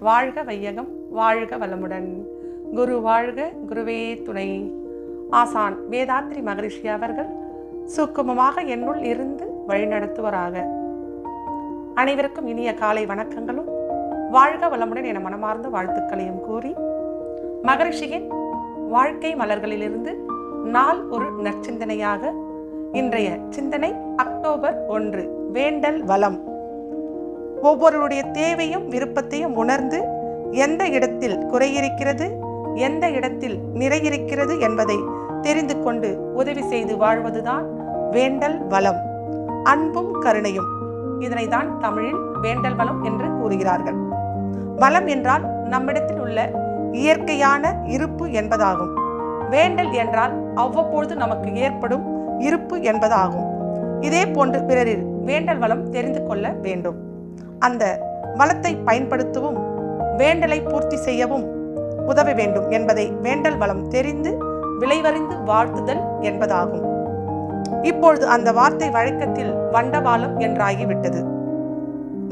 வாழ்க வையகம், வாழ்க வளமுடன். குரு வாழ்க, குருவே துணை. ஆசான் வேதாத்ரி மகரிஷி அவர்கள் சூக்குமமாக என்னுள் இருந்து வழிநடத்துவராக. அனைவருக்கும் இனிய காலை வணக்கங்களும் வாழ்க வளமுடன் என மனமார்ந்த வாழ்த்துக்களையும் கூறி, மகரிஷியின் வாழ்க்கை மலர்களிலிருந்து நாள் ஒரு நற்சிந்தனையாக இன்றைய சிந்தனை அக்டோபர் 1, வேண்டல் வளம். ஒவ்வொருடைய தேவையும் விருப்பத்தையும் உணர்ந்து எந்த இடத்தில் குறையிருக்கிறது, எந்த இடத்தில் நிறையிருக்கிறது என்பதை தெரிந்து கொண்டு உதவி செய்து வாழ்வதுதான் வேண்டல் வளம். அன்பும் கருணையும், இதனை தான் தமிழில் வேண்டல் வளம் என்று கூறுகிறார்கள். வளம் என்றால் நம்மிடத்தில் உள்ள இயற்கையான இருப்பு என்பதாகும். வேண்டல் என்றால் அவ்வப்பொழுது நமக்கு ஏற்படும் இருப்பு என்பதாகும். இதே போன்று பிறரில் வேண்டல் வளம் தெரிந்து கொள்ள வேண்டும். அந்த வளத்தை பயன்படுத்தவும் வேண்டலை பூர்த்தி செய்யவும் உதவ வேண்டும் என்பதை வேண்டல் வளம் தெரிந்து விளைவறிந்து வாழ்த்துதல் என்பதாகும். இப்பொழுது அந்த வார்த்தை வழக்கத்தில் வண்டவாளம் என்றாகிவிட்டது.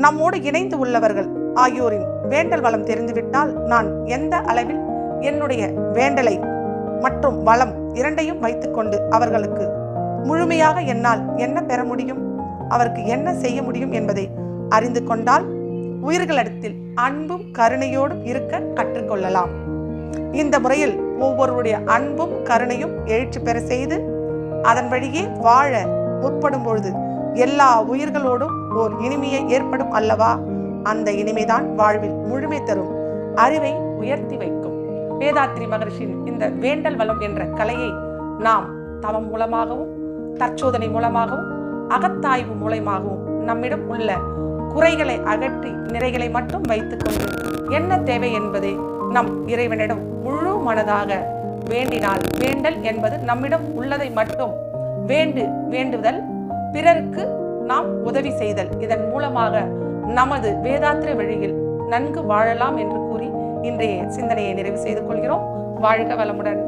நம்மோடு இணைந்து உள்ளவர்கள் ஆகியோரின் வேண்டல் வளம் தெரிந்துவிட்டால் நான் எந்த அளவில் என்னுடைய வேண்டலை மற்றும் வளம் இரண்டையும் வைத்துக்கொண்டு அவர்களுக்கு முழுமையாக என்னால் என்ன பெற முடியும், அவருக்கு என்ன செய்ய முடியும் என்பதை அறிந்து கொண்டால் உயிர்களிடத்தில் அன்பும் கருணையோடும் இருக்க கற்றுக்கொள்ளலாம். இந்த முறையில் ஒவ்வொருடைய அன்பும் கருணையும் எழுச்சி பெற செய்து அதன் வழியே வாழ முற்படும் பொழுது எல்லா உயிர்களோடும் ஓர் இனிமையை ஏற்படும் அல்லவா? அந்த இனிமைதான் வாழ்வில் முழுமை தரும், அறிவை உயர்த்தி வைக்கும். வேதாத்ரி மகரிஷியின் இந்த வேண்டல் வளம் என்ற கலையை நாம் தவம் மூலமாகவும் தற்சோதனை மூலமாகவும் அகத்தாய்வு மூலமாகவும் நம்மிடம் உள்ள குறைகளை அகற்றி நிறைகளை மட்டும் வைத்துக்கொண்டு என்ன தேவை என்பதை நம் இறைவனிடம் முழு மனதாக வேண்டினால், வேண்டல் என்பது நம்மிடம் உள்ளதை மட்டும் வேண்டுதல், பிறருக்கு நாம் உதவி செய்தல், இதன் மூலமாக நமது வேதாத்திர வழியில் நன்கு வாழலாம் என்று கூறி இன்றைய சிந்தனையை நிறைவு செய்து கொள்கிறோம். வாழ்க வளமுடன்.